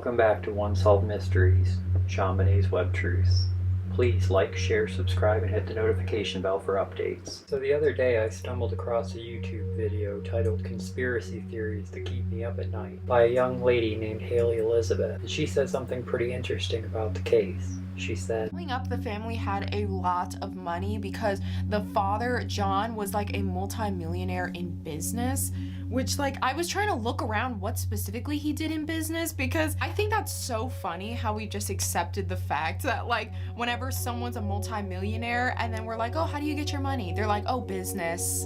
Welcome back to Unsolved Mysteries, JonBenét's WebbTruths. Please like, share, subscribe, and hit the notification bell for updates. So the other day I stumbled across a YouTube video titled Conspiracy Theories That Keep Me Up at Night by a young lady named Haley Elizabeth. And she said something pretty interesting about the case. She said, Growing up, the family had a lot of money because the father, John, was like a multi-millionaire in business, which I was trying to look around what specifically he did in business, because I think that's so funny how we just accepted the fact that whenever someone's a multi-millionaire and then we're like, oh, how do you get your money? They're like, oh, business.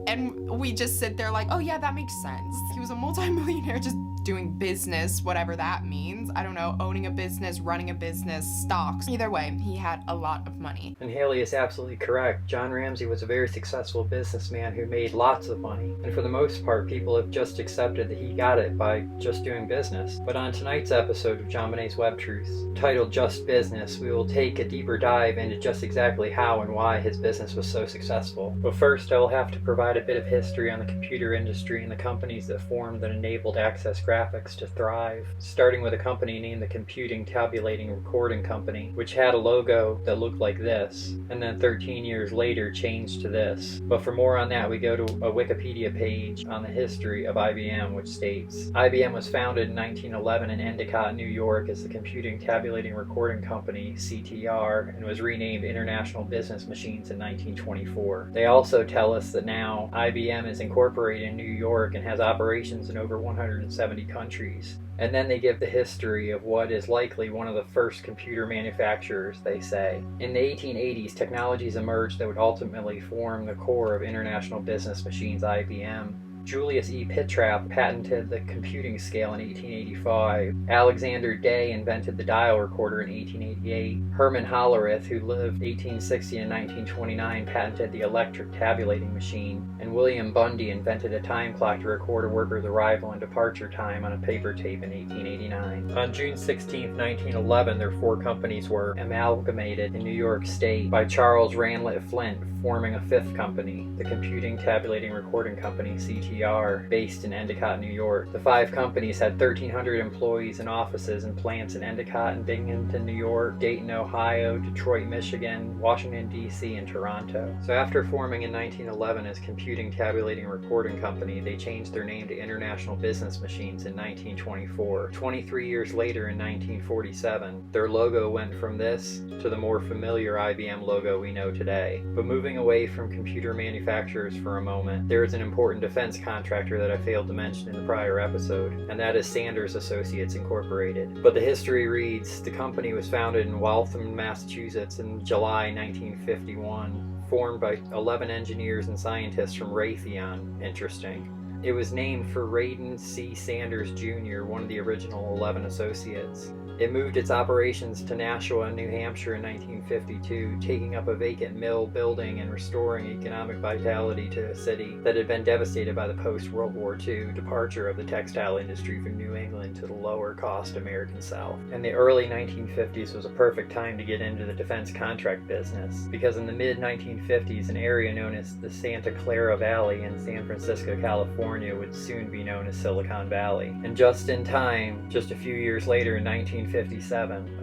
And we just sit there like, oh yeah, that makes sense. He was a multi-millionaire just doing business, whatever that means. I don't know, owning a business, running a business, stocks. Either way, he had a lot of money. And Haley is absolutely correct. John Ramsey was a very successful businessman who made lots of money. And for the most part, people have just accepted that he got it by just doing business. But on tonight's episode of JonBenét's WebbTruths, titled Just Business, we will take a deeper dive into just exactly how and why his business was so successful. But first, I will have to provide a bit of history on the computer industry and the companies that formed that enabled Access Graphics to thrive, starting with a company named the Computing Tabulating Recording Company, which had a logo that looked like this, and then 13 years later changed to this. But for more on that, we go to a Wikipedia page on the history of IBM, which states, IBM was founded in 1911 in Endicott, New York as the Computing Tabulating Recording Company, CTR, and was renamed International Business Machines in 1924. They also tell us that now IBM is incorporated in New York and has operations in over 170 countries. And then they give the history of what is likely one of the first computer manufacturers, they say. In the 1880s, technologies emerged that would ultimately form the core of International Business Machines, IBM. Julius E. Pittrap patented the computing scale in 1885. Alexander Day invented the dial recorder in 1888. Herman Hollerith, who lived 1860 to 1929, patented the electric tabulating machine. And William Bundy invented a time clock to record a worker's arrival and departure time on a paper tape in 1889. On June 16, 1911, their four companies were amalgamated in New York State by Charles Ranlett Flint, forming a fifth company, the Computing Tabulating Recording Company, CTR, based in Endicott, New York. The five companies had 1,300 employees in offices and plants in Endicott and Binghamton, New York, Dayton, Ohio, Detroit, Michigan, Washington, D.C., and Toronto. So after forming in 1911 as Computing Tabulating Recording Company, they changed their name to International Business Machines in 1924. 23 years later, in 1947, their logo went from this to the more familiar IBM logo we know today. But moving away from computer manufacturers for a moment, there is an important defense contractor that I failed to mention in the prior episode, and that is Sanders Associates Incorporated. But the history reads, the company was founded in Waltham, Massachusetts in July 1951, formed by 11 engineers and scientists from Raytheon. Interesting. It was named for Radon C. Sanders Jr., one of the original 11 associates. It moved its operations to Nashua, New Hampshire in 1952, taking up a vacant mill building and restoring economic vitality to a city that had been devastated by the post-World War II departure of the textile industry from New England to the lower-cost American South. And the early 1950s was a perfect time to get into the defense contract business, because in the mid-1950s, an area known as the Santa Clara Valley in San Francisco, California would soon be known as Silicon Valley. And just in time, just a few years later in 1957,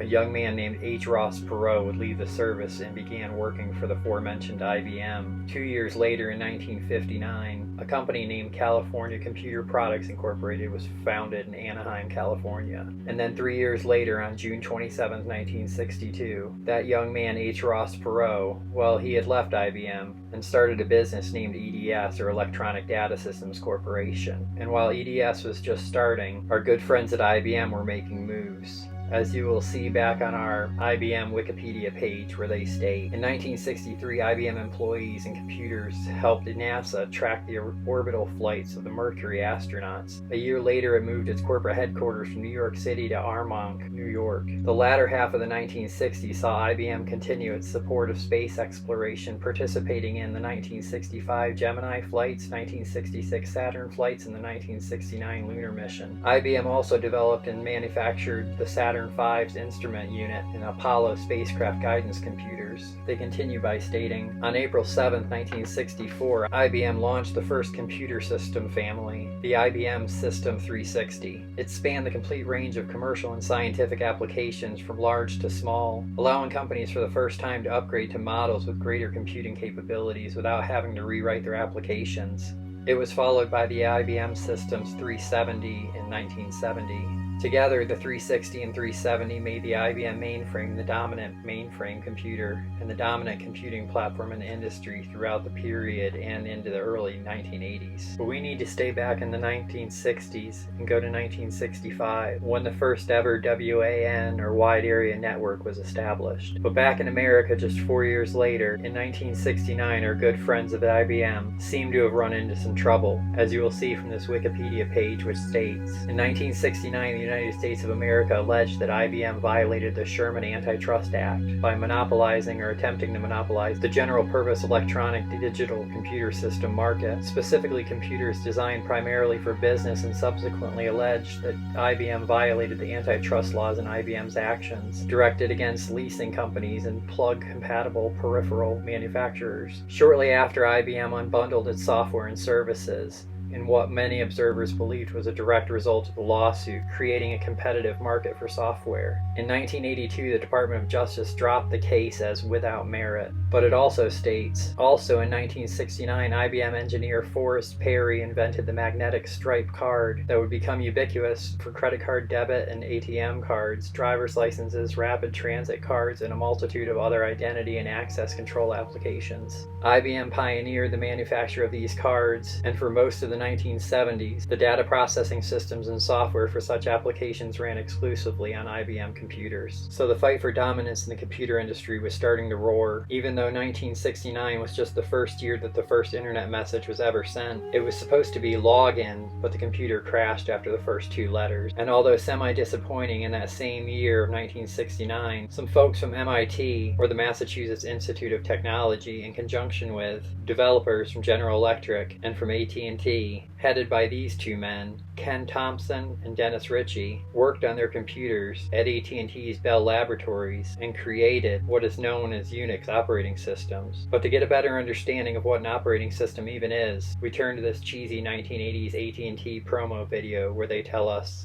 a young man named H. Ross Perot would leave the service and began working for the aforementioned IBM. 2 years later, in 1959, a company named California Computer Products Incorporated was founded in Anaheim, California. And then 3 years later, on June 27, 1962, that young man, H. Ross Perot, well, he had left IBM and started a business named EDS, or Electronic Data Systems Corporation. And while EDS was just starting, our good friends at IBM were making moves. As you will see back on our IBM Wikipedia page, where they state, in 1963, IBM employees and computers helped NASA track the orbital flights of the Mercury astronauts. A year later, it moved its corporate headquarters from New York City to Armonk, New York. The latter half of the 1960s saw IBM continue its support of space exploration, participating in the 1965 Gemini flights, 1966 Saturn flights, and the 1969 lunar mission. IBM also developed and manufactured the Saturn Saturn V's instrument unit and Apollo spacecraft guidance computers. They continue by stating, on April 7, 1964, IBM launched the first computer system family, the IBM System 360. It spanned the complete range of commercial and scientific applications from large to small, allowing companies for the first time to upgrade to models with greater computing capabilities without having to rewrite their applications. It was followed by the IBM Systems 370 in 1970. Together, the 360 and 370 made the IBM mainframe the dominant mainframe computer and the dominant computing platform in the industry throughout the period and into the early 1980s. But we need to stay back in the 1960s and go to 1965, when the first ever WAN or Wide Area Network was established. But back in America just 4 years later, in 1969, our good friends at IBM seem to have run into some trouble, as you will see from this Wikipedia page, which states, in 1969, the United States of America alleged that IBM violated the Sherman Antitrust Act by monopolizing or attempting to monopolize the general-purpose electronic digital computer system market, specifically computers designed primarily for business, and subsequently alleged that IBM violated the antitrust laws in IBM's actions directed against leasing companies and plug-compatible peripheral manufacturers. Shortly after, IBM unbundled its software and services, in what many observers believed was a direct result of the lawsuit, creating a competitive market for software. In 1982, the Department of Justice dropped the case as without merit, but it also states, also in 1969, IBM engineer Forrest Perry invented the magnetic stripe card that would become ubiquitous for credit card debit and ATM cards, driver's licenses, rapid transit cards, and a multitude of other identity and access control applications. IBM pioneered the manufacture of these cards, and for most of the 1970s, the data processing systems and software for such applications ran exclusively on IBM computers. So the fight for dominance in the computer industry was starting to roar. Even though 1969 was just the first year that the first internet message was ever sent, it was supposed to be login, but the computer crashed after the first 2 letters. And although semi-disappointing, in that same year of 1969, some folks from MIT, or the Massachusetts Institute of Technology, in conjunction with developers from General Electric and from AT&T, headed by these 2 men, Ken Thompson and Dennis Ritchie, worked on their computers at AT&T's Bell Laboratories and created what is known as Unix operating systems. But to get a better understanding of what an operating system even is, we turn to this cheesy 1980s AT&T promo video where they tell us,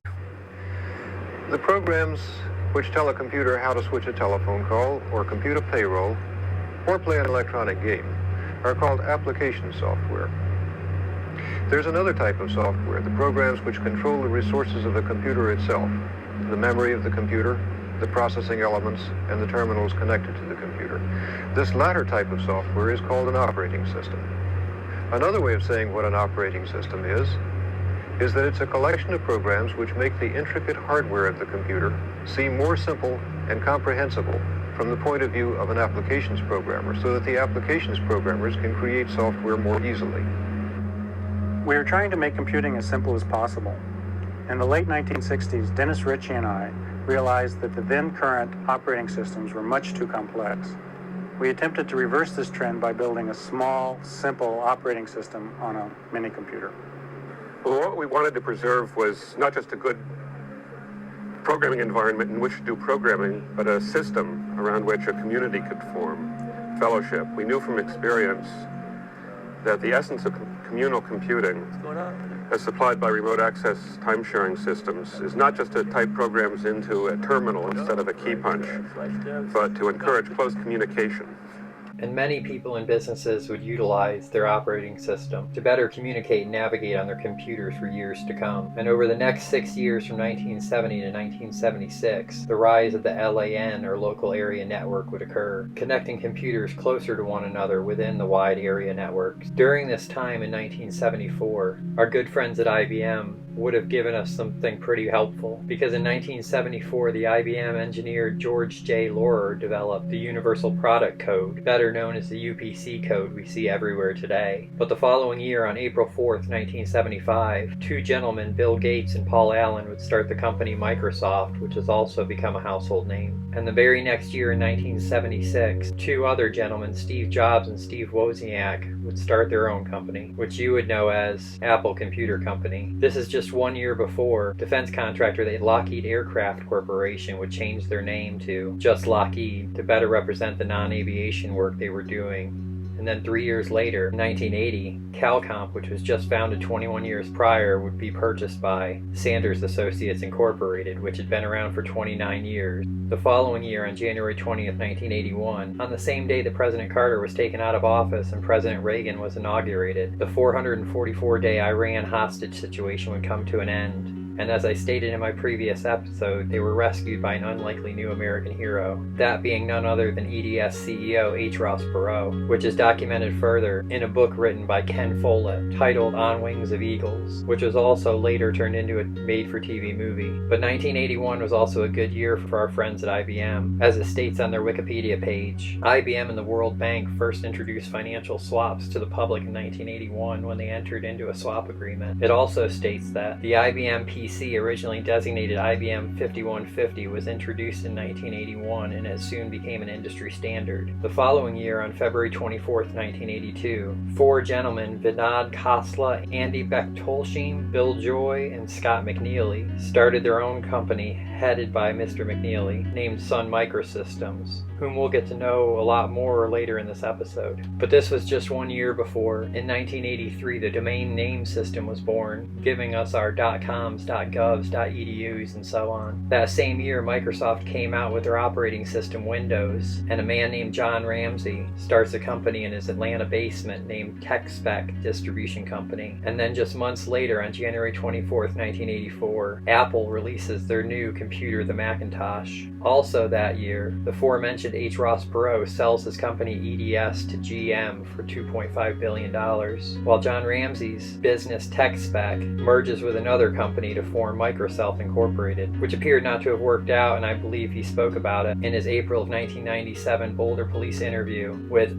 the programs which tell a computer how to switch a telephone call or compute a payroll or play an electronic game are called application software. There's another type of software, the programs which control the resources of the computer itself, the memory of the computer, the processing elements, and the terminals connected to the computer. This latter type of software is called an operating system. Another way of saying what an operating system is that it's a collection of programs which make the intricate hardware of the computer seem more simple and comprehensible from the point of view of an applications programmer, so that the applications programmers can create software more easily. We are trying to make computing as simple as possible. In the late 1960s, Dennis Ritchie and I realized that the then current operating systems were much too complex. We attempted to reverse this trend by building a small, simple operating system on a mini computer. Well, what we wanted to preserve was not just a good programming environment in which to do programming, but a system around which a community could form fellowship. We knew from experience that the essence of communal computing, as supplied by remote access time-sharing systems, is not just to type programs into a terminal instead of a key punch, but to encourage close communication. And many people and businesses would utilize their operating system to better communicate and navigate on their computers for years to come. And over the next 6 years, from 1970 to 1976, the rise of the LAN, or local area network, would occur, connecting computers closer to one another within the wide area networks. During this time in 1974, our good friends at IBM would have given us something pretty helpful, because in 1974 the IBM engineer George J. Laurer developed the Universal Product Code, better known as the UPC code we see everywhere today. But the following year, on April 4th, 1975, 2 gentlemen, Bill Gates and Paul Allen, would start the company Microsoft, which has also become a household name. And the very next year, in 1976, 2 other gentlemen, Steve Jobs and Steve Wozniak, would start their own company, which you would know as Apple Computer Company. This is just just 1 year before, defense contractor Lockheed Aircraft Corporation would change their name to just Lockheed to better represent the non-aviation work they were doing. And then 3 years later, in 1980, Calcomp, which was just founded 21 years prior, would be purchased by Sanders Associates Incorporated, which had been around for 29 years. The following year, on January 20th, 1981, on the same day that President Carter was taken out of office and President Reagan was inaugurated, the 444-day Iran hostage situation would come to an end. And as I stated in my previous episode, they were rescued by an unlikely new American hero, that being none other than EDS CEO H. Ross Perot, which is documented further in a book written by Ken Follett titled On Wings of Eagles, which was also later turned into a made-for-TV movie. But 1981 was also a good year for our friends at IBM, as it states on their Wikipedia page. IBM and the World Bank first introduced financial swaps to the public in 1981 when they entered into a swap agreement. It also states that the IBM PC, originally designated IBM 5150, was introduced in 1981 and it soon became an industry standard. The following year, on February 24th, 1982, four gentlemen, Vinod Khosla, Andy Bechtolsheim, Bill Joy, and Scott McNealy, started their own company headed by Mr. McNealy, named Sun Microsystems, whom we'll get to know a lot more later in this episode. But this was just 1 year before. In 1983, the domain name system was born, giving us our .coms, .govs, .edus, and so on. That same year, Microsoft came out with their operating system Windows, and a man named John Ramsey starts a company in his Atlanta basement named TechSpec Distribution Company. And then just months later, on January 24th, 1984, Apple releases their new computer, the Macintosh. Also that year, the aforementioned H. Ross Perot sells his company EDS to GM for $2.5 billion, while John Ramsey's business TechSpec merges with another company to form Microsoft Incorporated, which appeared not to have worked out, and I believe he spoke about it in his April of 1997 Boulder police interview with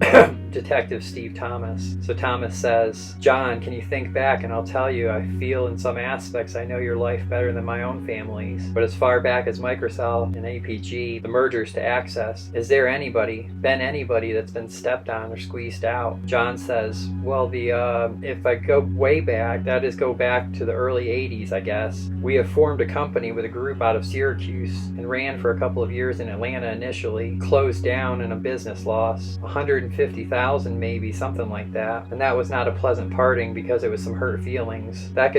Detective Steve Thomas. So Thomas says, "John, can you think back and I'll tell you, I feel in some aspects I know your life better than my own family's. But as far back as Microsoft and APG, the mergers to Access, is there anybody that's been stepped on or squeezed out?" John says, "Well, if I go way back, that is go back to the early 80s, I guess. We have formed a company with a group out of Syracuse and ran for a couple of years in Atlanta initially, closed down in a business loss, 150,000 maybe, something like that. And that was not a pleasant parting because it was some hurt feelings. That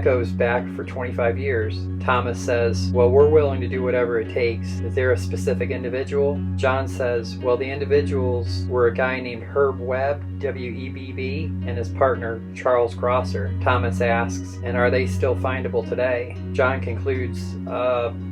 goes back for 25 years. Thomas says, "Well, we're willing to do whatever it takes. Is there a specific individual?" John says, "Well, the individuals were a guy named Herb Webb, W-E-B-B, and his partner, Charles Grosser." Thomas asks, "And are they still findable today?" John concludes,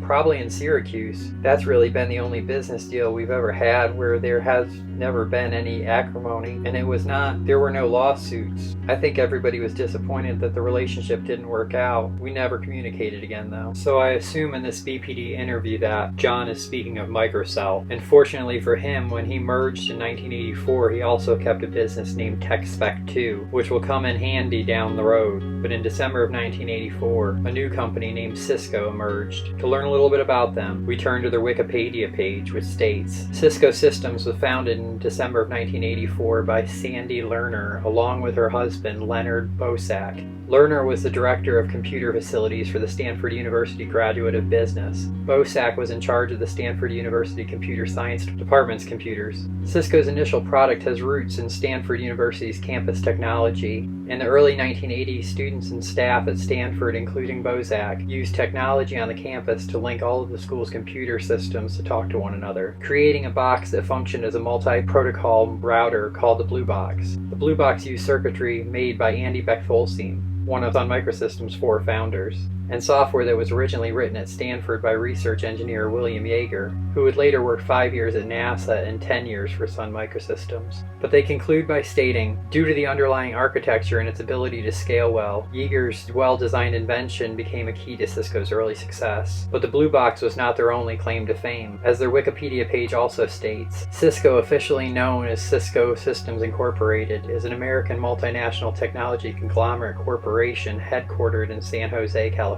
probably in Syracuse. That's really been the only business deal we've ever had where there has never been any acrimony, and there were no lawsuits. I think everybody was disappointed that the relationship didn't work out. We never communicated again, though." So I assume in this BPD interview that John is speaking of Microsoft. And fortunately for him, when he merged in 1984, he also kept a business named TechSpec 2, which will come in handy down the road. But in December of 1984, a new company named Cisco emerged. To learn a little bit about them, we turn to their Wikipedia page, which states, "Cisco Systems was founded in December of 1984 by Sandy Lerner, along with her husband, Leonard Bosack. Lerner was the director of computer facilities for the Stanford University Graduate of Business. Bosack was in charge of the Stanford University Computer Science Department's computers. Cisco's initial product has roots in Stanford University's campus technology. In the early 1980s, students and staff at Stanford, including Bosack, used technology on the campus to link all of the school's computer systems to talk to one another, creating a box that functioned as a multi-protocol router called the Blue Box. The Blue Box used circuitry made by Andy Bechtolsheim, one of Sun Microsystems' four founders, and software that was originally written at Stanford by research engineer William Yeager, who would later work 5 years at NASA and 10 years for Sun Microsystems. But they conclude by stating, due to the underlying architecture and its ability to scale well, Yeager's well-designed invention became a key to Cisco's early success. But the Blue Box was not their only claim to fame. As their Wikipedia page also states, Cisco, officially known as Cisco Systems Incorporated, is an American multinational technology conglomerate corporation headquartered in San Jose, California.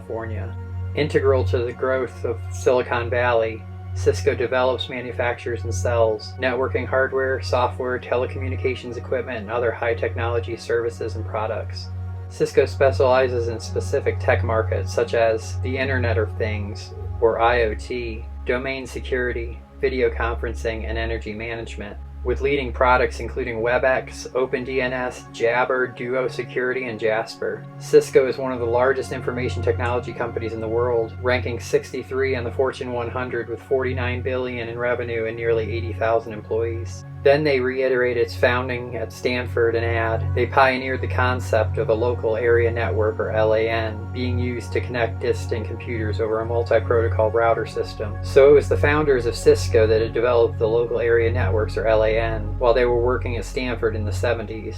Integral to the growth of Silicon Valley, Cisco develops, manufactures, and sells networking hardware, software, telecommunications equipment, and other high-technology services and products. Cisco specializes in specific tech markets such as the Internet of Things, or IoT, domain security, video conferencing, and energy management, with leading products including WebEx, OpenDNS, Jabber, Duo Security, and Jasper. Cisco is one of the largest information technology companies in the world, ranking 63 on the Fortune 100 with $49 billion in revenue and nearly 80,000 employees. Then they reiterated its founding at Stanford and add, they pioneered the concept of a local area network, or LAN, being used to connect distant computers over a multi-protocol router system. So it was the founders of Cisco that had developed the local area networks, or LAN, while they were working at Stanford in the 70s.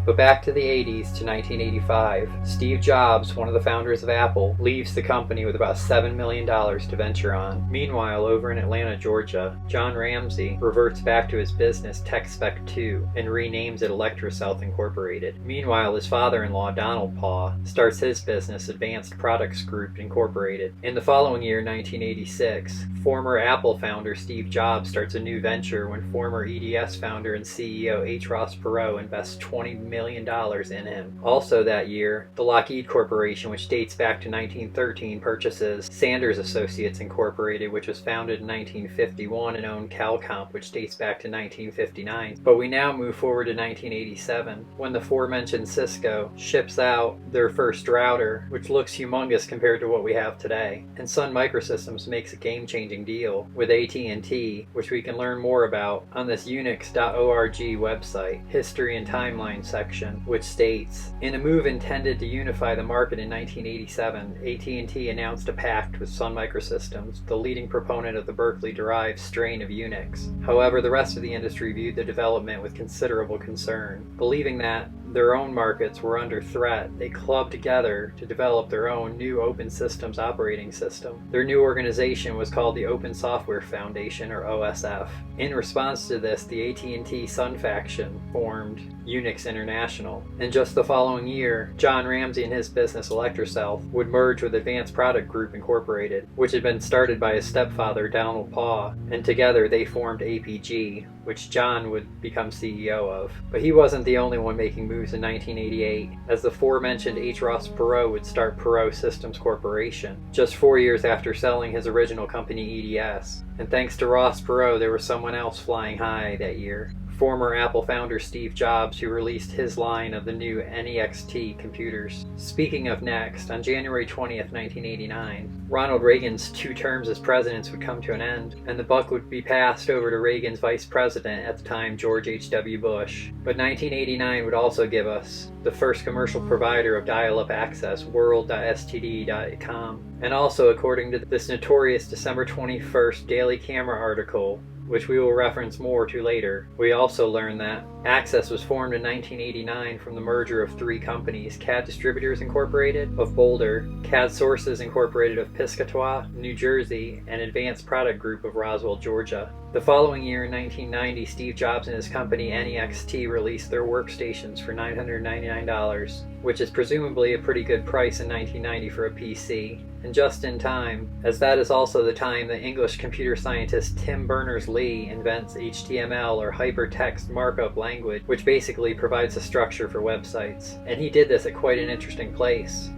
But back to the 80s to 1985, Steve Jobs, one of the founders of Apple, leaves the company with about $7 million to venture on. Meanwhile, over in Atlanta, Georgia, John Ramsey reverts back to his business TechSpec 2 and renames it ElectroSouth Incorporated. Meanwhile, his father-in-law, Donald Paw, starts his business Advanced Products Group Incorporated. In the following year, 1986, former Apple founder Steve Jobs starts a new venture when former EDS founder and CEO H. Ross Perot invests $20 million in him. Also that year, the Lockheed Corporation, which dates back to 1913, purchases Sanders Associates Incorporated, which was founded in 1951 and owned Calcomp, which dates back to 1959. But we now move forward to 1987, when the aforementioned Cisco ships out their first router, which looks humongous compared to what we have today. And Sun Microsystems makes a game-changing deal with AT&T, which we can learn more about on this Unix.org website, History and Timeline section, which states, in a move intended to unify the market in 1987, AT&T announced a pact with Sun Microsystems, the leading proponent of the Berkeley-derived strain of Unix. However, the rest of the industry viewed the development with considerable concern. Believing that their own markets were under threat, they clubbed together to develop their own new open systems operating system. Their new organization was called the Open Software Foundation, or OSF. In response to this, the AT&T Sun faction formed Unix International. And just the following year, John Ramsey and his business ElectroSouth would merge with Advanced Product Group Incorporated, which had been started by his stepfather Donald Paw, and together they formed APG, which John would become CEO of. But he wasn't the only one making moves in 1988, as the aforementioned H. Ross Perot would start Perot Systems Corporation, just 4 years after selling his original company EDS. And thanks to Ross Perot, there was someone else flying high that year. Former Apple founder Steve Jobs, who released his line of the new NEXT computers. Speaking of next, on January 20th, 1989, Ronald Reagan's 2 terms as president would come to an end, and the buck would be passed over to Reagan's vice president at the time, George H.W. Bush. But 1989 would also give us the first commercial provider of dial-up access, world.std.com. And also, according to this notorious December 21st Daily Camera article, which we will reference more to later, we also learn that Access was formed in 1989 from the merger of 3 companies: CAD Distributors Incorporated of Boulder, CAD Sources Incorporated of Piscataway, New Jersey, and Advanced Product Group of Roswell, Georgia. The following year, in 1990, Steve Jobs and his company NEXT released their workstations for $999, which is presumably a pretty good price in 1990 for a PC. And just in time, as that is also the time that English computer scientist Tim Berners-Lee invents HTML, or Hypertext Markup Language, which basically provides a structure for websites. And he did this at quite an interesting place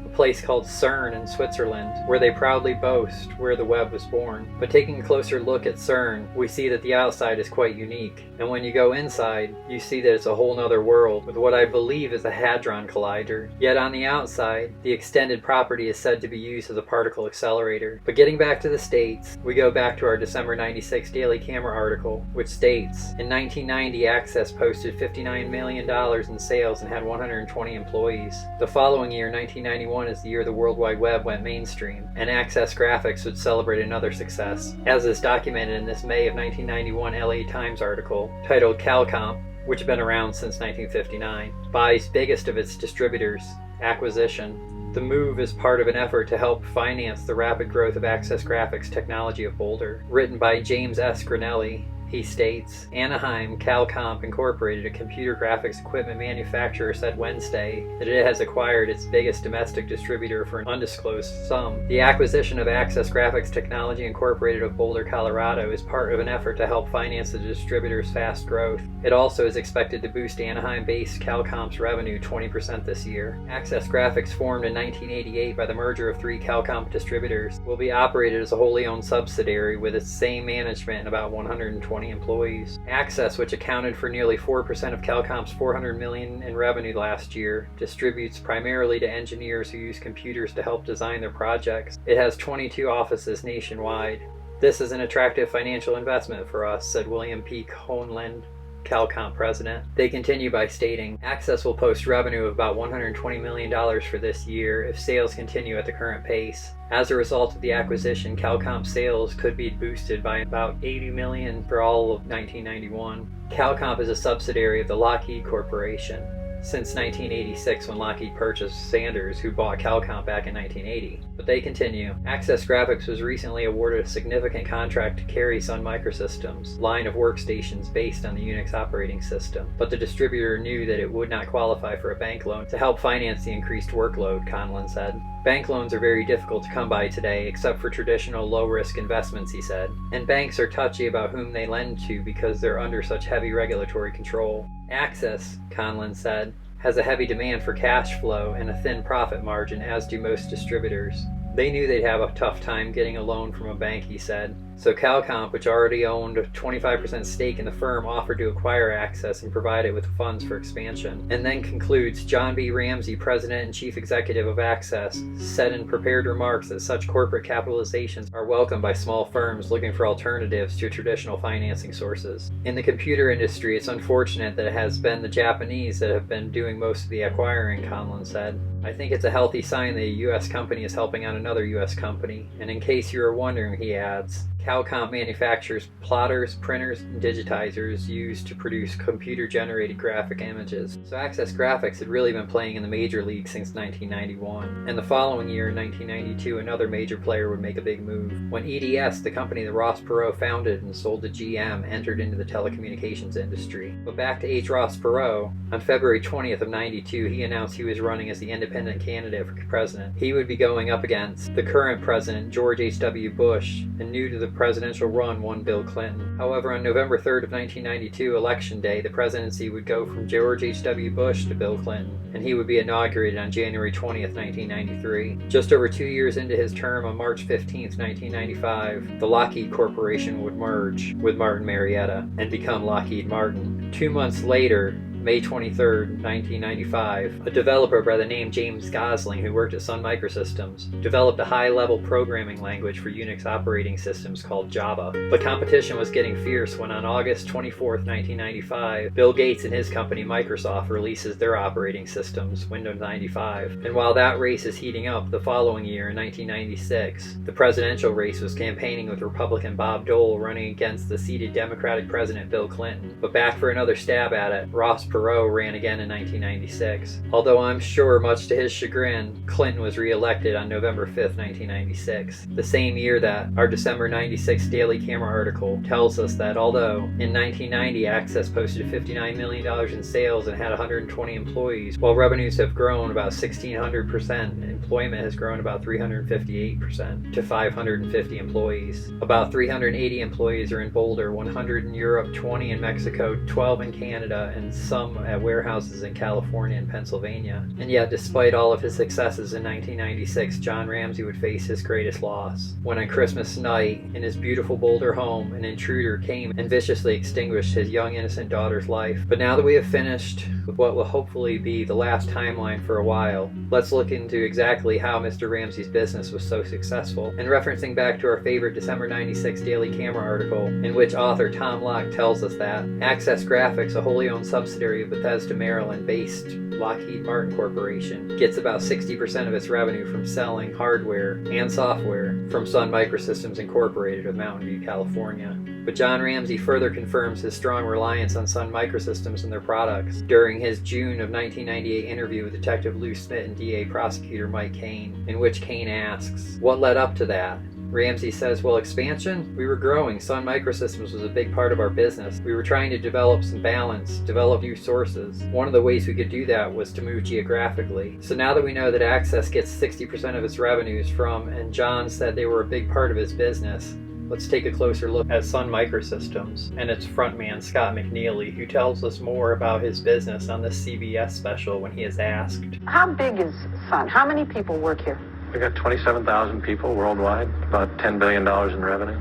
called CERN in Switzerland, where they proudly boast where the web was born. But taking a closer look at CERN, we see that the outside is quite unique. And when you go inside, you see that it's a whole nother world with what I believe is a Hadron Collider. Yet on the outside, the extended property is said to be used as a particle accelerator. But getting back to the States, we go back to our December 96 Daily Camera article, which states, in 1990, Access posted $59 million in sales and had 120 employees. The following year, 1991, is the year the World Wide Web went mainstream, and Access Graphics would celebrate another success, as is documented in this May of 1991 LA Times article titled Calcomp, which had been around since 1959, buys biggest of its distributors, Acquisition. The move is part of an effort to help finance the rapid growth of Access Graphics technology of Boulder. Written by James S. Granelli, He states, Anaheim Calcomp Incorporated, a computer graphics equipment manufacturer, said Wednesday that it has acquired its biggest domestic distributor for an undisclosed sum. The acquisition of Access Graphics Technology Incorporated of Boulder, Colorado is part of an effort to help finance the distributor's fast growth. It also is expected to boost Anaheim-based Calcomp's revenue 20% this year. Access Graphics, formed in 1988 by the merger of 3 Calcomp distributors, will be operated as a wholly owned subsidiary with its same management and about 120 employees. Access, which accounted for nearly 4% of Calcomp's $400 million in revenue last year, distributes primarily to engineers who use computers to help design their projects. It has 22 offices nationwide. This is an attractive financial investment for us, said William P. Coneland, Calcomp president. They continue by stating, Access will post revenue of about $120 million for this year if sales continue at the current pace. As a result of the acquisition, Calcomp sales could be boosted by about $80 million for all of 1991. Calcomp is a subsidiary of the Lockheed Corporation since 1986, when Lockheed purchased Sanders, who bought Calcomp back in 1980. But they continue. Access Graphics was recently awarded a significant contract to carry Sun Microsystems' line of workstations based on the Unix operating system, but the distributor knew that it would not qualify for a bank loan to help finance the increased workload, Conlon said. Bank loans are very difficult to come by today, except for traditional low-risk investments, he said. And banks are touchy about whom they lend to because they're under such heavy regulatory control. Access, Conlon said, has a heavy demand for cash flow and a thin profit margin, as do most distributors. They knew they'd have a tough time getting a loan from a bank, he said. So Calcomp, which already owned a 25% stake in the firm, offered to acquire Access and provide it with funds for expansion. And then concludes, John B. Ramsey, president and chief executive of Access, said in prepared remarks that such corporate capitalizations are welcomed by small firms looking for alternatives to traditional financing sources. In the computer industry, it's unfortunate that it has been the Japanese that have been doing most of the acquiring, Conlon said. I think it's a healthy sign that a U.S. company is helping out another U.S. company. And in case you are wondering, he adds, Calcomp manufactures plotters, printers, and digitizers used to produce computer-generated graphic images. So Access Graphics had really been playing in the major league since 1991. And the following year, in 1992, another major player would make a big move. When EDS, the company that Ross Perot founded and sold to GM, entered into the telecommunications industry. But back to H. Ross Perot, on February 20th of 92, he announced he was running as the independent candidate for president. He would be going up against the current president, George H.W. Bush, and new to the presidential run, one Bill Clinton. However, on November 3rd of 1992, Election Day, the presidency would go from George H.W. Bush to Bill Clinton, and he would be inaugurated on January 20th, 1993. Just over 2 years into his term, on March 15th, 1995, the Lockheed Corporation would merge with Martin Marietta and become Lockheed Martin. 2 months later, May 23, 1995, a developer by the name James Gosling, who worked at Sun Microsystems, developed a high-level programming language for Unix operating systems called Java. The competition was getting fierce when on August 24, 1995, Bill Gates and his company Microsoft releases their operating systems, Windows 95. And while that race is heating up, the following year, in 1996, the presidential race was campaigning with Republican Bob Dole running against the seated Democratic President Bill Clinton. But back for another stab at it, Ross Perot ran again in 1996. Although I'm sure, much to his chagrin, Clinton was re-elected on November 5th, 1996. The same year that our December 96 Daily Camera article tells us that although in 1990 Access posted $59 million in sales and had 120 employees, while revenues have grown about 1,600%, employment has grown about 358% to 550 employees. About 380 employees are in Boulder, 100 in Europe, 20 in Mexico, 12 in Canada, and some at warehouses in California and Pennsylvania. And yet, despite all of his successes in 1996, John Ramsey would face his greatest loss, when on Christmas night, in his beautiful Boulder home, an intruder came and viciously extinguished his young innocent daughter's life. But now that we have finished with what will hopefully be the last timeline for a while, let's look into exactly how Mr. Ramsey's business was so successful. And referencing back to our favorite December 96 Daily Camera article, in which author Tom Locke tells us that Access Graphics, a wholly owned subsidiary of Bethesda, Maryland-based Lockheed Martin Corporation, gets about 60% of its revenue from selling hardware and software from Sun Microsystems Incorporated of Mountain View, California. But John Ramsey further confirms his strong reliance on Sun Microsystems and their products during his June of 1998 interview with Detective Lou Smith and DA prosecutor Mike Kane, in which Kane asks, "What led up to that?" Ramsey says, well, expansion? We were growing. Sun Microsystems was a big part of our business. We were trying to develop some balance, develop new sources. One of the ways we could do that was to move geographically. So now that we know that Access gets 60% of its revenues from, and John said they were a big part of his business, let's take a closer look at Sun Microsystems and its frontman Scott McNealy, who tells us more about his business on this CBS special when he is asked. How big is Sun? How many people work here? We got 27,000 people worldwide, about $10 billion in revenue.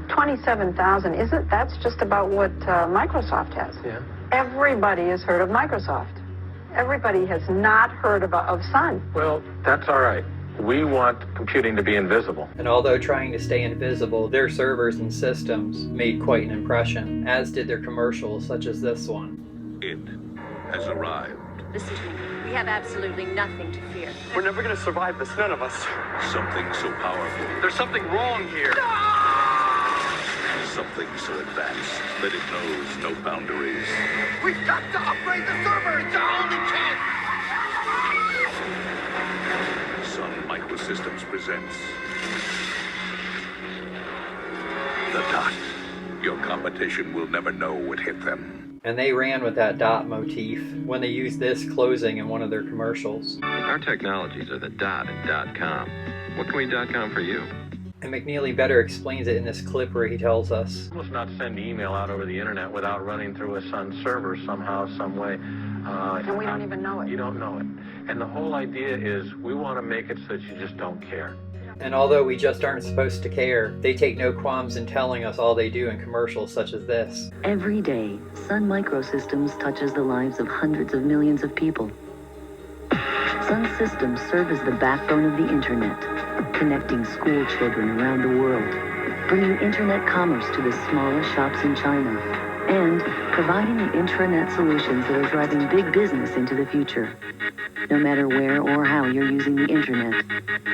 27,000, isn't that's just about what Microsoft has? Yeah. Everybody has heard of Microsoft. Everybody has not heard of Sun. Well, that's all right. We want computing to be invisible. And although trying to stay invisible, their servers and systems made quite an impression, as did their commercials such as this one. It has arrived. Listen to me. We have absolutely nothing to fear. We're never gonna survive this, none of us. Something so powerful. There's something wrong here. Something so advanced that it knows no boundaries. We've got to upgrade the server. It's our only chance. Sun Microsystems presents The Dot. Your competition will never know what hit them. And they ran with that dot motif when they used this closing in one of their commercials. Our technologies are the dot and .com. What can we .com for you? And McNealy better explains it in this clip where he tells us. You must not send email out over the internet without running through a Sun server somehow, some way. And we don't even know it. You don't know it. And the whole idea is we want to make it so that you just don't care. And although we just aren't supposed to care, they take no qualms in telling us all they do in commercials such as this. Every day, Sun Microsystems touches the lives of hundreds of millions of people. Sun systems serve as the backbone of the internet, connecting school children around the world, bringing internet commerce to the smallest shops in China, and providing the intranet solutions that are driving big business into the future. No matter where or how you're using the internet,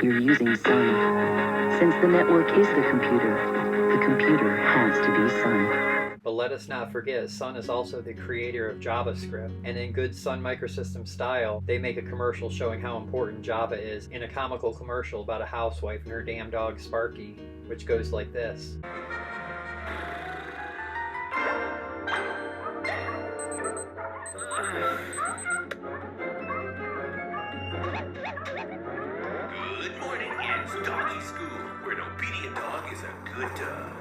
you're using Sun. Since the network is the computer has to be Sun. But let us not forget, Sun is also the creator of JavaScript, and in good Sun Microsystems style, they make a commercial showing how important Java is in a comical commercial about a housewife and her damn dog Sparky, which goes like this. Good morning, it's doggy school, where an obedient dog is a good dog.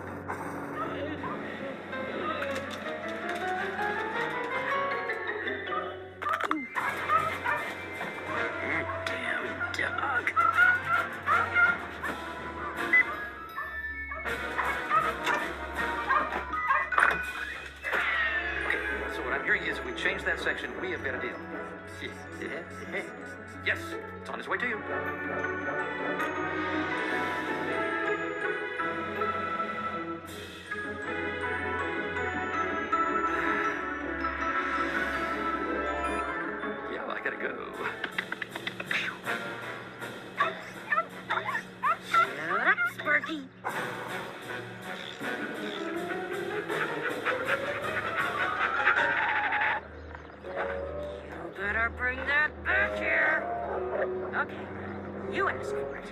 Damn dog. Okay, so what I'm hearing is if we change that section, we have got a deal. Yes, it's on its way to you. Yeah, I gotta go. Shut up, Sparky. You better bring that back here. Okay, you asked for it.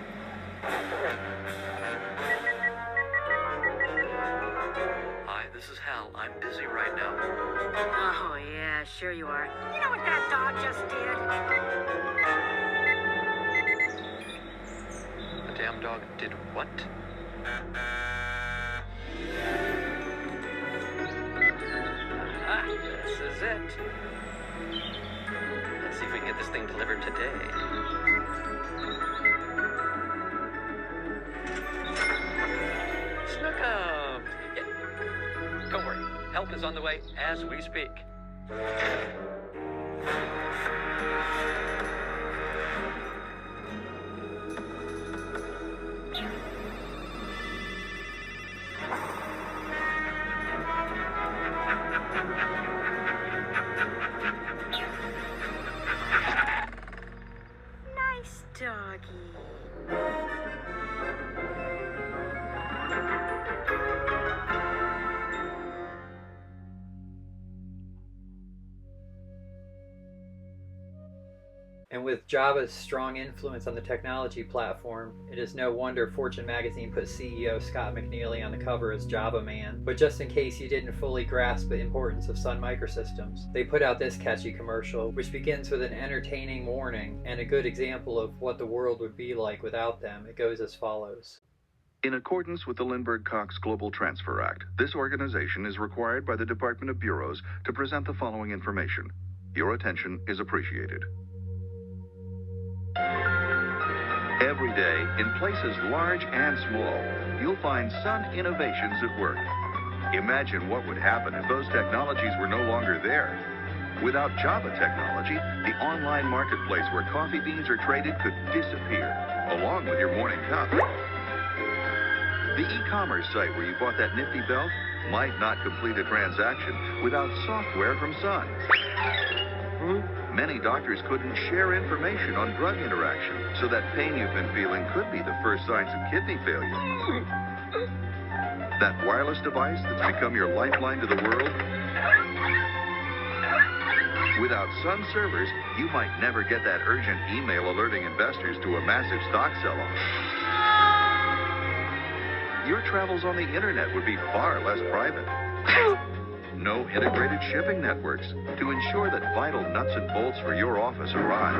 Hi, this is Hal. I'm busy right now. Oh, yeah, sure you are. You know what that dog just did? The damn dog did what? Ah, this is it. Let's see if we can get this thing delivered today. Snookum! Yeah. Don't worry, help is on the way as we speak. Nice doggy. And And with Java's strong influence on the technology platform, it is no wonder Fortune magazine put CEO Scott McNealy on the cover as Java Man. But just in case you didn't fully grasp the importance of Sun Microsystems, they put out this catchy commercial, which begins with an entertaining warning and a good example of what the world would be like without them. It goes as follows. In accordance with the Lindbergh-Cox Global Transfer Act, this organization is required by the Department of Bureaus to present the following information. Your attention is appreciated. Every day, in places large and small, you'll find Sun innovations at work. Imagine what would happen if those technologies were no longer there. Without Java technology, the online marketplace where coffee beans are traded could disappear, along with your morning cup. The e-commerce site where you bought that nifty belt might not complete a transaction without software from Sun. Many doctors couldn't share information on drug interaction, so that pain you've been feeling could be the first signs of kidney failure. That wireless device that's become your lifeline to the world? Without Sun servers, you might never get that urgent email alerting investors to a massive stock sell-off. Your travels on the internet would be far less private. No integrated shipping networks to ensure that vital nuts and bolts for your office arrive.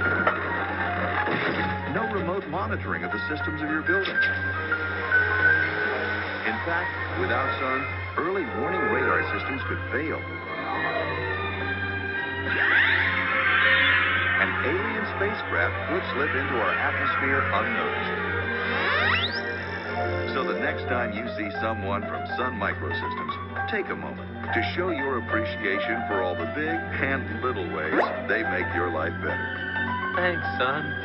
No remote monitoring of the systems of your building. In fact, without Sun, early warning radar systems could fail. An alien spacecraft could slip into our atmosphere unnoticed. So the next time you see someone from Sun Microsystems, take a moment to show your appreciation for all the big and little ways they make your life better. Thanks, son.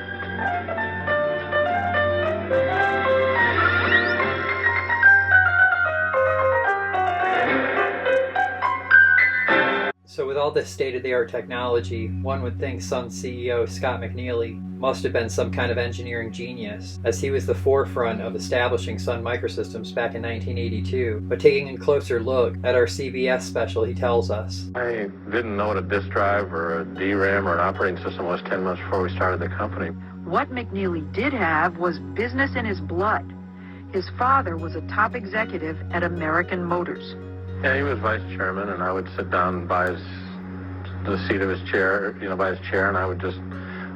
So with all this state-of-the-art technology, one would think Sun's CEO Scott McNealy must have been some kind of engineering genius, as he was the forefront of establishing Sun Microsystems back in 1982. But taking a closer look at our CBS special, he tells us, I didn't know what a disk drive or a DRAM or an operating system was 10 months before we started the company. What McNealy did have was business in his blood. His father was a top executive at American Motors. Yeah, he was vice chairman, and I would sit down by the seat of his chair, by his chair, and I would just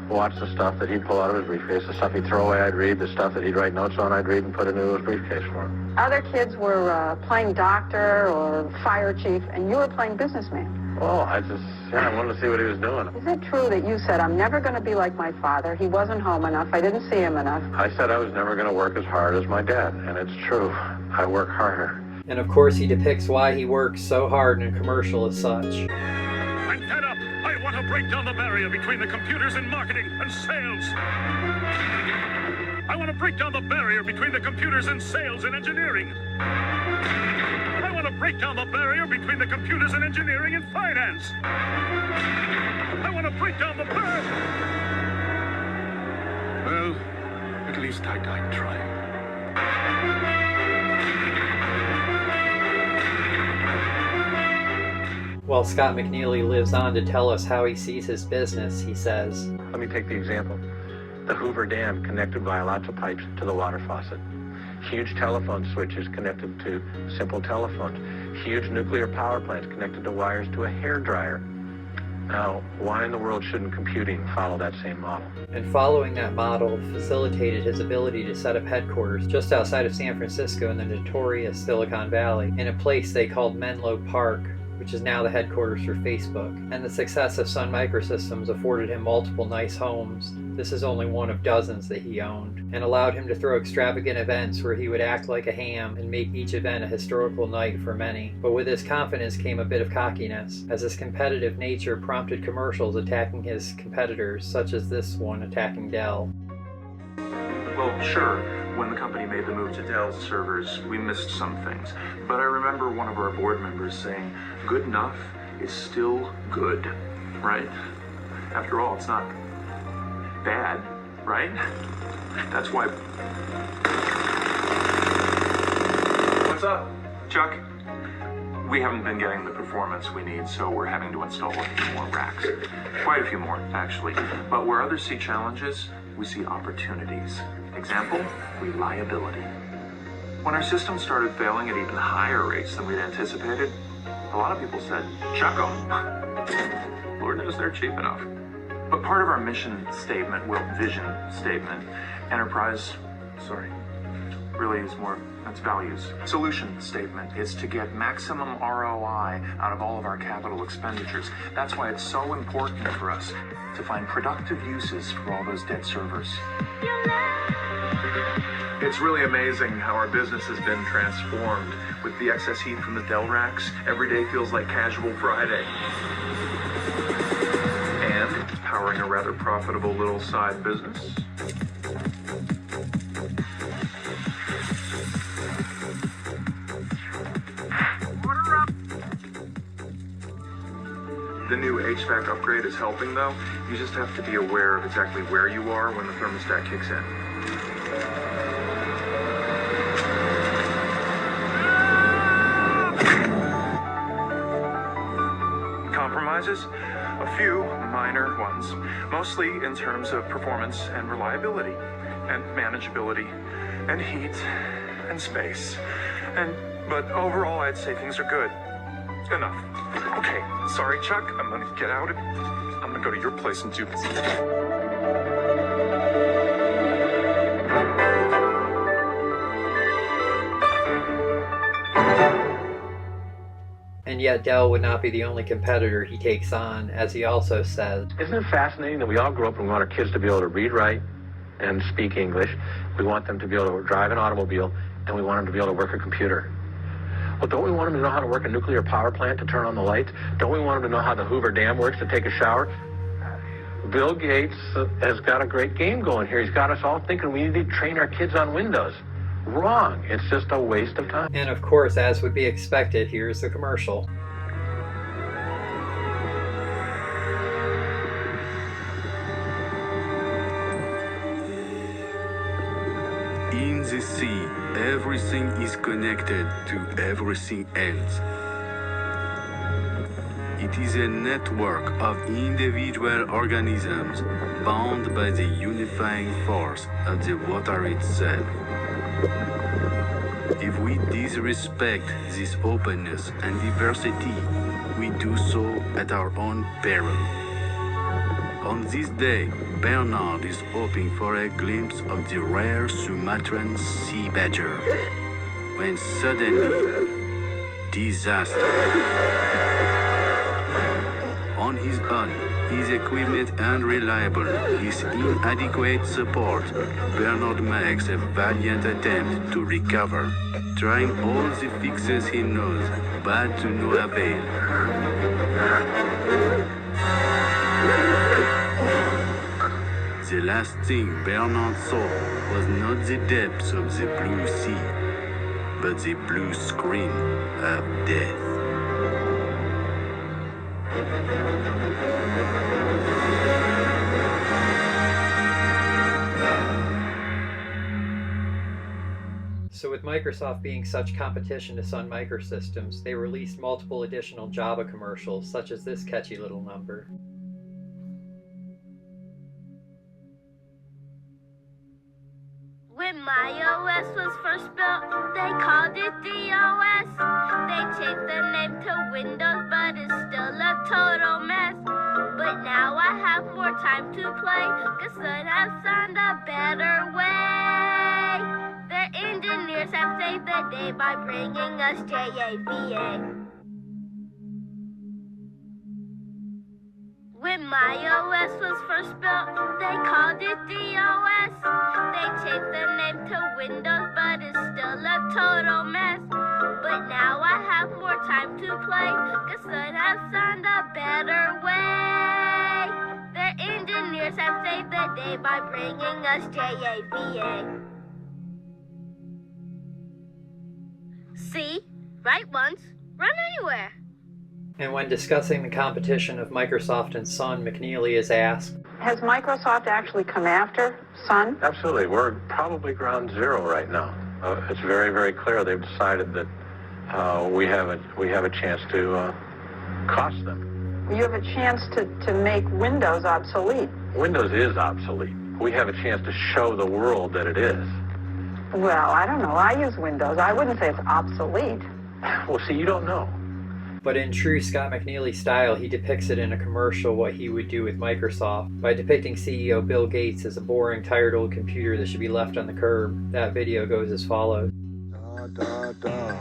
watch the stuff that he'd pull out of his briefcase. The stuff he'd throw away, I'd read. The stuff that he'd write notes on, I'd read and put into his briefcase for him. Other kids were playing doctor or fire chief, and you were playing businessman. Well, I wanted to see what he was doing. Is it true that you said, I'm never going to be like my father? He wasn't home enough. I didn't see him enough. I said I was never going to work as hard as my dad, and it's true. I work harder. And of course he depicts why he works so hard in a commercial as such. I'm fed up. I want to break down the barrier between the computers and marketing and sales. I want to break down the barrier between the computers and sales and engineering. I want to break down the barrier between the computers and engineering and finance. I want to break down the barrier. Well, at least I died trying. While Scott McNealy lives on to tell us how he sees his business, he says, Let me take the example. The Hoover Dam connected via lots of pipes to the water faucet. Huge telephone switches connected to simple telephones. Huge nuclear power plants connected to wires to a hairdryer. Now, why in the world shouldn't computing follow that same model? And following that model facilitated his ability to set up headquarters just outside of San Francisco in the notorious Silicon Valley, in a place they called Menlo Park, which is now the headquarters for Facebook. And the success of Sun Microsystems afforded him multiple nice homes. This is only one of dozens that he owned, and allowed him to throw extravagant events where he would act like a ham and make each event a historical night for many. But with his confidence came a bit of cockiness, as his competitive nature prompted commercials attacking his competitors, such as this one attacking Dell. Well, sure, when the company made the move to Dell servers, we missed some things. But I remember one of our board members saying, good enough is still good, right? After all, it's not bad, right? That's why... What's up, Chuck? we haven't been getting the performance we need, so we're having to install a few more racks. Quite a few more, actually. But where others see challenges, we see opportunities. Example, reliability. When our system started failing at even higher rates than we'd anticipated, a lot of people said, chuck them. Lord knows they're cheap enough. But part of our mission statement, well, vision statement, really is more, that's values. Solution statement is to get maximum ROI out of all of our capital expenditures. That's why it's so important for us to find productive uses for all those dead servers. It's really amazing how our business has been transformed. With the excess heat from the Dell racks, every day feels like casual Friday. And powering a rather profitable little side business. The new HVAC upgrade is helping, though. You just have to be aware of exactly where you are when the thermostat kicks in. Compromises? A few minor ones, mostly in terms of performance and reliability, and manageability, and heat, and space. But overall, I'd say things are good. Enough. Okay, sorry, Chuck. I'm gonna get out. I'm gonna go to your place and do this. And yet Dell would not be the only competitor he takes on, as he also says. Isn't it fascinating that we all grew up and we want our kids to be able to read, write, and speak English. We want them to be able to drive an automobile, and we want them to be able to work a computer. Well, don't we want them to know how to work a nuclear power plant to turn on the lights? Don't we want them to know how the Hoover Dam works to take a shower? Bill Gates has got a great game going here. He's got us all thinking we need to train our kids on Windows. Wrong. It's just a waste of time. And of course, as would be expected, here's the commercial. In the sea, everything is connected to everything else. It is a network of individual organisms bound by the unifying force of the water itself. If we disrespect this openness and diversity, we do so at our own peril. On this day, Bernard is hoping for a glimpse of the rare Sumatran sea badger, when suddenly, disaster. On his own, his equipment unreliable, his inadequate support, Bernard makes a valiant attempt to recover, trying all the fixes he knows, but to no avail. The last thing Bernard saw was not the depths of the blue sea, but the blue screen of death. So with Microsoft being such competition to Sun Microsystems, they released multiple additional Java commercials, such as this catchy little number. When my OS was first built, they called it DOS. They changed the name to Windows, but it's still a total mess. But now I have more time to play, 'cause Sun has found a better way. Their engineers have saved the day by bringing us JAVA. When my OS was first built, they called it DOS. They changed the name to Windows, but it's still a total mess. But now I have more time to play, 'cause Sun has found a better way. Their engineers have saved the day by bringing us JAVA. See? Write once, run anywhere. And when discussing the competition of Microsoft and Sun, McNealy is asked, Has Microsoft actually come after Sun? Absolutely. We're probably ground zero right now. It's very, very clear they've decided that we have a chance to cost them. You have a chance to make Windows obsolete. Windows is obsolete. We have a chance to show the world that it is. Well, I don't know. I use Windows. I wouldn't say it's obsolete. Well, see, you don't know. But in true Scott McNealy style, he depicts it in a commercial what he would do with Microsoft by depicting CEO Bill Gates as a boring, tired old computer that should be left on the curb. That video goes as follows. Da, da, da.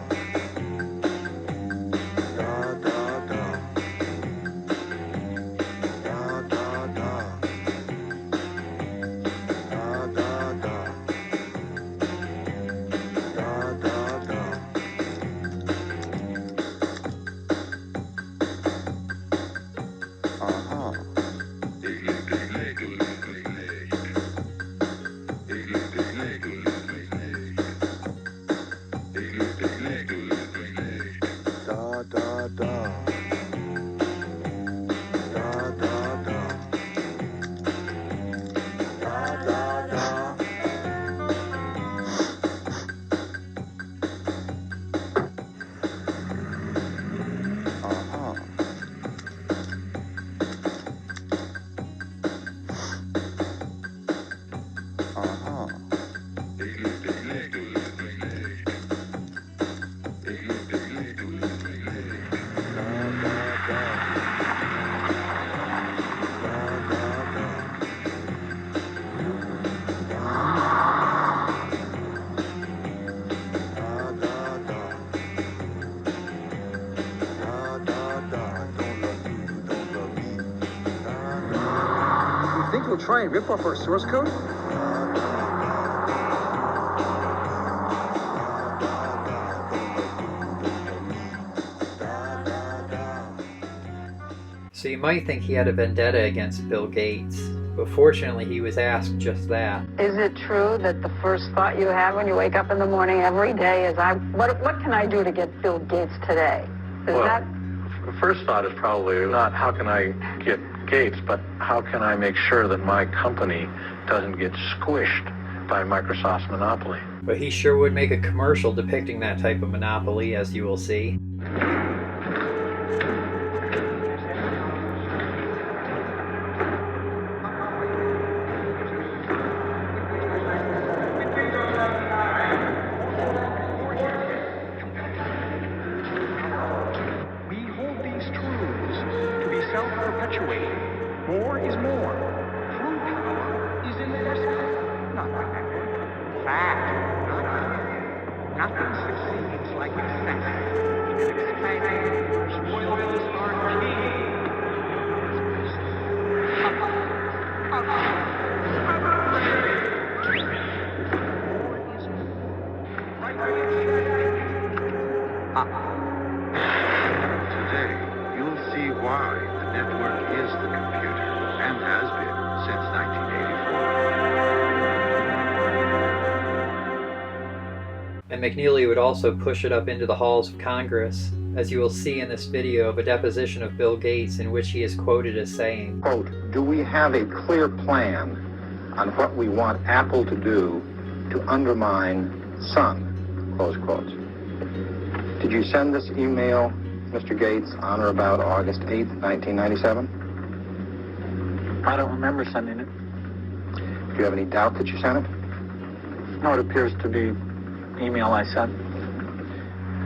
You'll try and rip off our source code? So you might think he had a vendetta against Bill Gates, but fortunately he was asked just that. Is it true that the first thought you have when you wake up in the morning every day is, what can I do to get Bill Gates today? The first thought is probably not how can I get Gates, but how can I make sure that my company doesn't get squished by Microsoft's monopoly? But he sure would make a commercial depicting that type of monopoly, as you will see. More is more. True power is in the person, not the network. Fact, not art. Nothing succeeds like excess. And expanding, spoils our king. Today, you'll see why the network is the computer, and has been since 1984. And McNealy would also push it up into the halls of Congress, as you will see in this video of a deposition of Bill Gates in which he is quoted as saying, quote, "Do we have a clear plan on what we want Apple to do to undermine Sun?" Close quotes. Did you send this email, Mr. Gates, on or about August 8th, 1997? I don't remember sending it. Do you have any doubt that you sent it? No, it appears to be email I sent.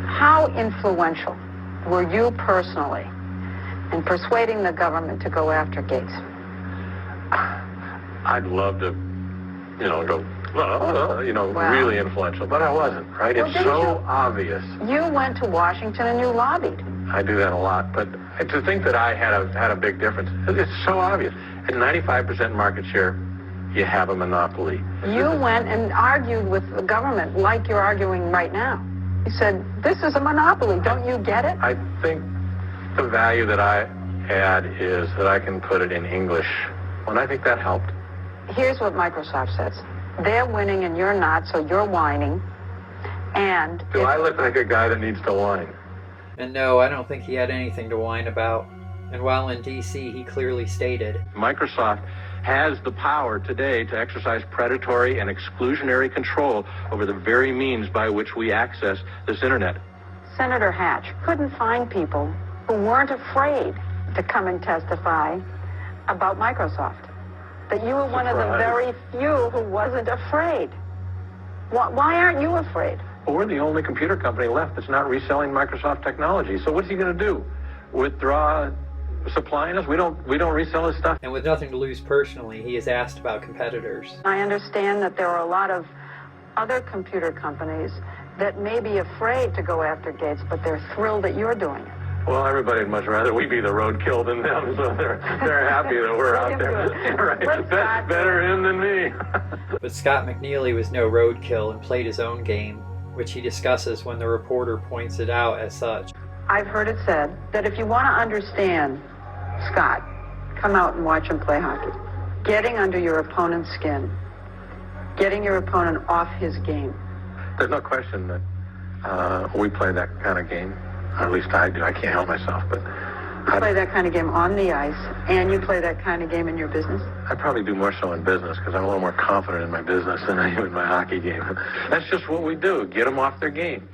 How influential were you personally in persuading the government to go after Gates? I'd love to, go, Wow. really influential, but I wasn't, right? Well, It's so obvious. You went to Washington and you lobbied. I do that a lot, but to think that I had a big difference, it's so obvious. At 95% market share, you have a monopoly. You went and argued with the government like you're arguing right now. You said, this is a monopoly, don't you get it? I think the value that I add is that I can put it in English, and I think that helped. Here's what Microsoft says. They're winning and you're not, so you're whining. And Do I look like a guy that needs to whine? And no, I don't think he had anything to whine about. And while in DC, he clearly stated, Microsoft has the power today to exercise predatory and exclusionary control over the very means by which we access this internet. Senator Hatch couldn't find people who weren't afraid to come and testify about Microsoft. That you were one of the very few who wasn't afraid. Why aren't you afraid? Well, we're the only computer company left that's not reselling Microsoft technology. So what's he going to do? Withdraw supplying us? We don't resell his stuff. And with nothing to lose personally, he is asked about competitors. I understand that there are a lot of other computer companies that may be afraid to go after Gates, but they're thrilled that you're doing it. Well, everybody'd much rather we be the roadkill than them, so they're happy that we're out there. Right. Better him than me. But Scott McNealy was no roadkill and played his own game, which he discusses when the reporter points it out as such. I've heard it said that if you want to understand Scott, come out and watch him play hockey. Getting under your opponent's skin, getting your opponent off his game. There's no question that we play that kind of game. Or at least I do. I can't help myself, but you play that kind of game on the ice, and you play that kind of game in your business? I probably do more so in business because I'm a little more confident in my business than I am in my hockey game. That's just what we do, get them off their game.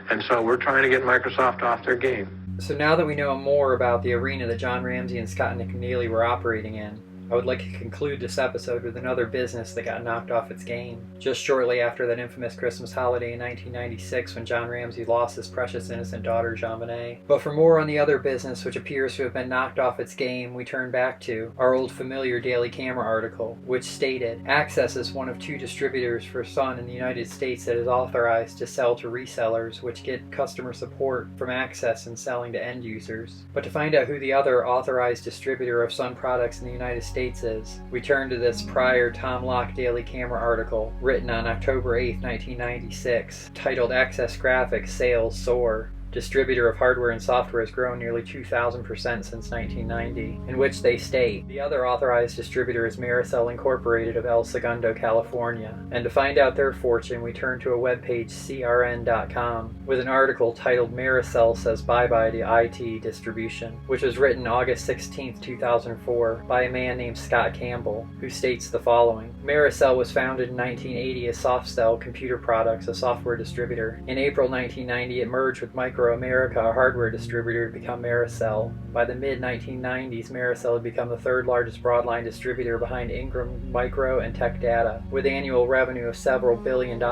And so we're trying to get Microsoft off their game. So now that we know more about the arena that John Ramsey and Scott McNealy were operating in, I would like to conclude this episode with another business that got knocked off its game. Just shortly after that infamous Christmas holiday in 1996 when John Ramsey lost his precious innocent daughter, Jonbenet. But for more on the other business which appears to have been knocked off its game, we turn back to our old familiar Daily Camera article, which stated, Access is one of 2 distributors for Sun in the United States that is authorized to sell to resellers which get customer support from Access and selling to end users. But to find out who the other authorized distributor of Sun products in the United States is, we turn to this prior Tom Locke Daily Camera article written on October 8, 1996, titled Access Graphics Sales Soar. Distributor of hardware and software has grown nearly 2,000% since 1990, in which they state, the other authorized distributor is Merisel Incorporated of El Segundo, California. And to find out their fortune, we turn to a webpage crn.com with an article titled Merisel Says Bye-Bye to IT Distribution, which was written August 16, 2004 by a man named Scott Campbell, who states the following. Merisel was founded in 1980 as Softcell Computer Products, a software distributor. In April 1990, it merged with America, a hardware distributor, to become Merisel. By the mid-1990s, Merisel had become the 3rd largest broadline distributor behind Ingram Micro and Tech Data, with annual revenue of several $billion.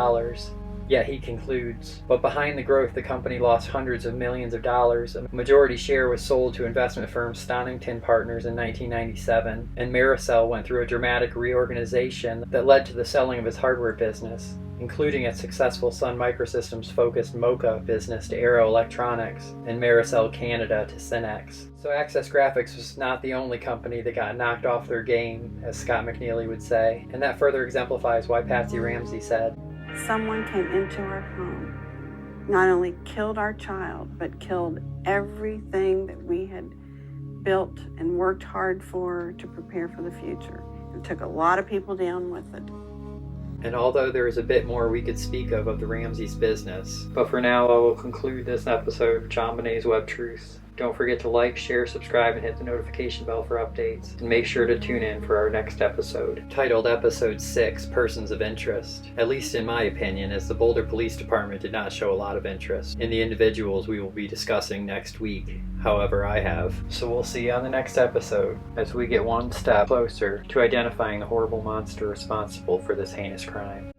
Yet he concludes, but behind the growth, the company lost hundreds of millions of dollars. A majority share was sold to investment firm Stonington Partners in 1997, and Merisel went through a dramatic reorganization that led to the selling of its hardware business, including its successful Sun Microsystems focused Mocha business to Aero Electronics and Merisel Canada to Cinex. So Access Graphics was not the only company that got knocked off their game, as Scott McNealy would say, and that further exemplifies why Patsy Ramsey said, Someone came into our home, not only killed our child, but killed everything that we had built and worked hard for to prepare for the future. It took a lot of people down with it. And although there is a bit more we could speak of the Ramseys' business, but for now I will conclude this episode of JonBenét's WebbTruths. Don't forget to like, share, subscribe, and hit the notification bell for updates. And make sure to tune in for our next episode, titled Episode 6, Persons of Interest. At least in my opinion, as the Boulder Police Department did not show a lot of interest in the individuals we will be discussing next week. However, I have. So we'll see you on the next episode, as we get one step closer to identifying the horrible monster responsible for this heinous crime.